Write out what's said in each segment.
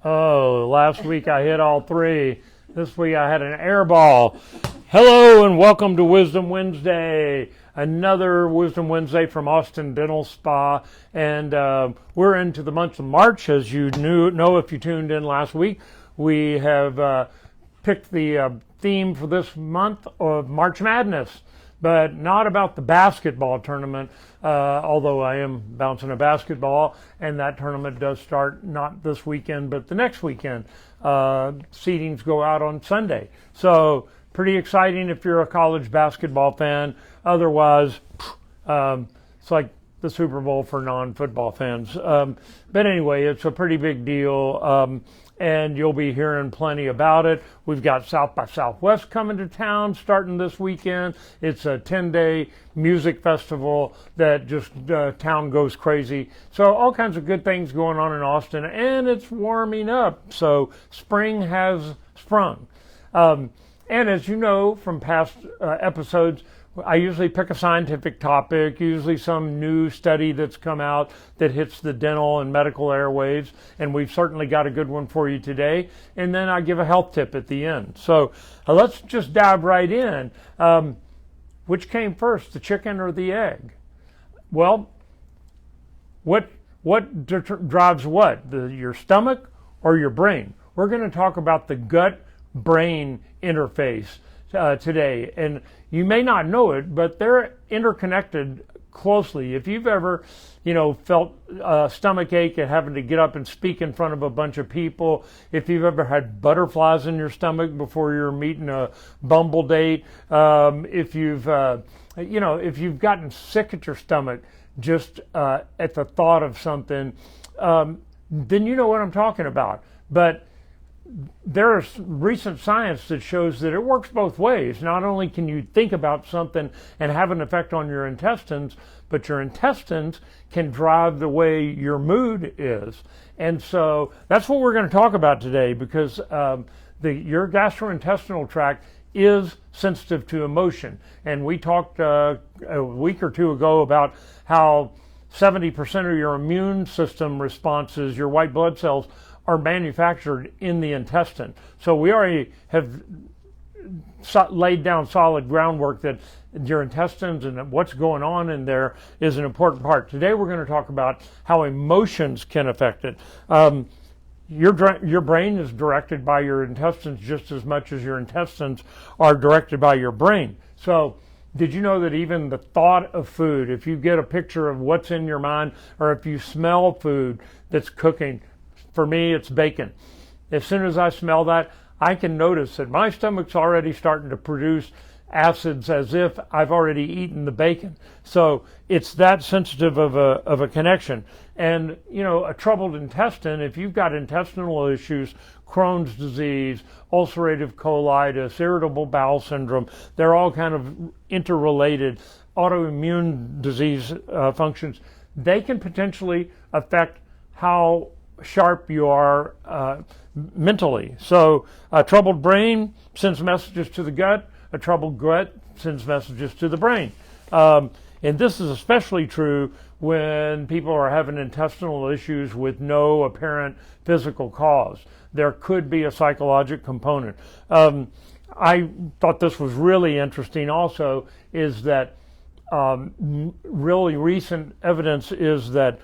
Oh, last week I hit all three. This week I had an air ball. Hello and welcome to Wisdom Wednesday. Another Wisdom Wednesday from Austin Dental Spa. And we're into the month of March, as you know if you tuned in last week. We have picked the theme for this month of March Madness, but not about the basketball tournament, although I am bouncing a basketball, and that tournament does start not this weekend, but the next weekend. Seedings go out on Sunday. So pretty exciting if you're a college basketball fan. Otherwise, it's like the Super Bowl for non-football fans. But anyway, it's a pretty big deal. And you'll be hearing plenty about it. We've got South by Southwest coming to town starting this weekend. It's a 10-day music festival that just town goes crazy. So all kinds of good things going on in Austin, and it's warming up. So spring has sprung. And as you know from past episodes, I usually pick a scientific topic, usually some new study that's come out that hits the dental and medical airwaves, and we've certainly got a good one for you today. And then I give a health tip at the end. So let's just dive right in. Which came first, the chicken or the egg? Well, what drives what? Your stomach or your brain? We're going to talk about the gut-brain interface today, and you may not know it, but they're interconnected closely. If you've ever, felt a stomach ache at having to get up and speak in front of a bunch of people, if you've ever had butterflies in your stomach before you're meeting a Bumble date, if you've gotten sick at your stomach just at the thought of something, then you know what I'm talking about. But there's recent science that shows that it works both ways. Not only can you think about something and have an effect on your intestines, but your intestines can drive the way your mood is. And so that's what we're going to talk about today, because your gastrointestinal tract is sensitive to emotion. And we talked a week or two ago about how 70% of your immune system responses, your white blood cells, are manufactured in the intestine. So we already have laid down solid groundwork that your intestines and what's going on in there is an important part. Today we're going to talk about how emotions can affect it. Your brain is directed by your intestines just as much as your intestines are directed by your brain. So did you know that even the thought of food, if you get a picture of what's in your mind, or if you smell food that's cooking, for me, it's bacon. As soon as I smell that, I can notice that my stomach's already starting to produce acids as if I've already eaten the bacon. So it's that sensitive of a connection. And, a troubled intestine, if you've got intestinal issues, Crohn's disease, ulcerative colitis, irritable bowel syndrome, they're all kind of interrelated. Autoimmune disease functions, they can potentially affect how sharp you are mentally. So a troubled brain sends messages to the gut, a troubled gut sends messages to the brain. And this is especially true when people are having intestinal issues with no apparent physical cause. There could be a psychological component. I thought this was really interesting also, is that really recent evidence is that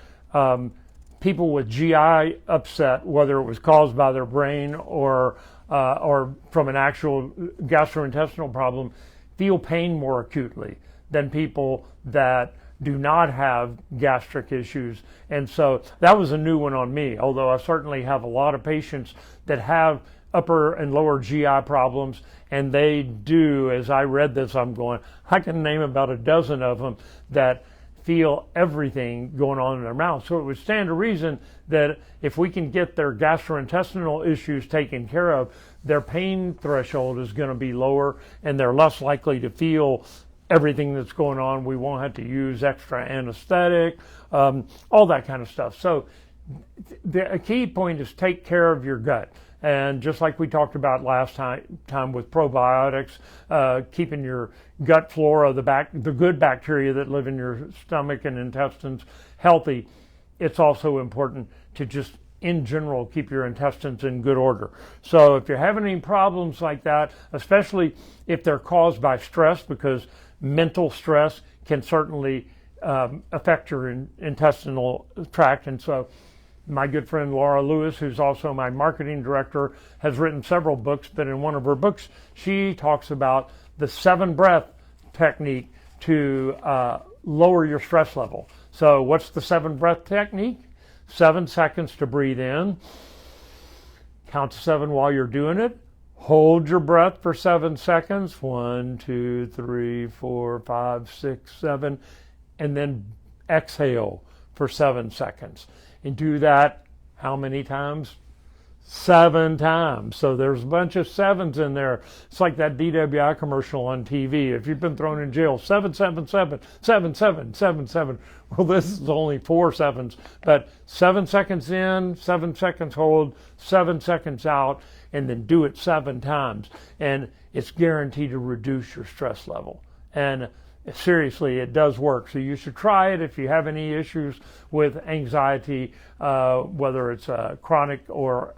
people with GI upset, whether it was caused by their brain or from an actual gastrointestinal problem, feel pain more acutely than people that do not have gastric issues. And so that was a new one on me, although I certainly have a lot of patients that have upper and lower GI problems, and they do, as I read this, I can name about a dozen of them that feel everything going on in their mouth. So it would stand to reason that if we can get their gastrointestinal issues taken care of, their pain threshold is going to be lower and they're less likely to feel everything that's going on. We won't have to use extra anesthetic, all that kind of stuff. So the key point is take care of your gut. And just like we talked about last time with probiotics, keeping your gut flora, the good bacteria that live in your stomach and intestines healthy, it's also important to just in general keep your intestines in good order. So if you're having any problems like that, especially if they're caused by stress, because mental stress can certainly affect your intestinal tract. And so my good friend Laura Lewis, who's also my marketing director, has written several books, but in one of her books, she talks about the 7 breath technique to lower your stress level. So what's the 7 breath technique? 7 seconds to breathe in. Count to 7 while you're doing it. Hold your breath for 7 seconds. 1, 2, 3, 4, 5, 6, 7. And then exhale for 7 seconds. And do that how many times? 7 times. So there's a bunch of 7s in there. It's like that DWI commercial on TV. If you've been thrown in jail, 777, 7777. Well, this is only 4 7s, but 7 seconds in, 7 seconds hold, 7 seconds out, and then do it 7 times. And it's guaranteed to reduce your stress level. And seriously, it does work. So you should try it if you have any issues with anxiety, whether it's chronic or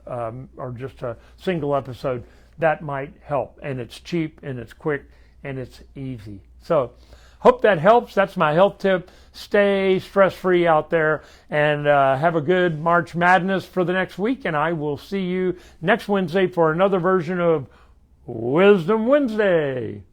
just a single episode. That might help. And it's cheap, and it's quick, and it's easy. So hope that helps. That's my health tip. Stay stress-free out there, and have a good March Madness for the next week. And I will see you next Wednesday for another version of Wisdom Wednesday.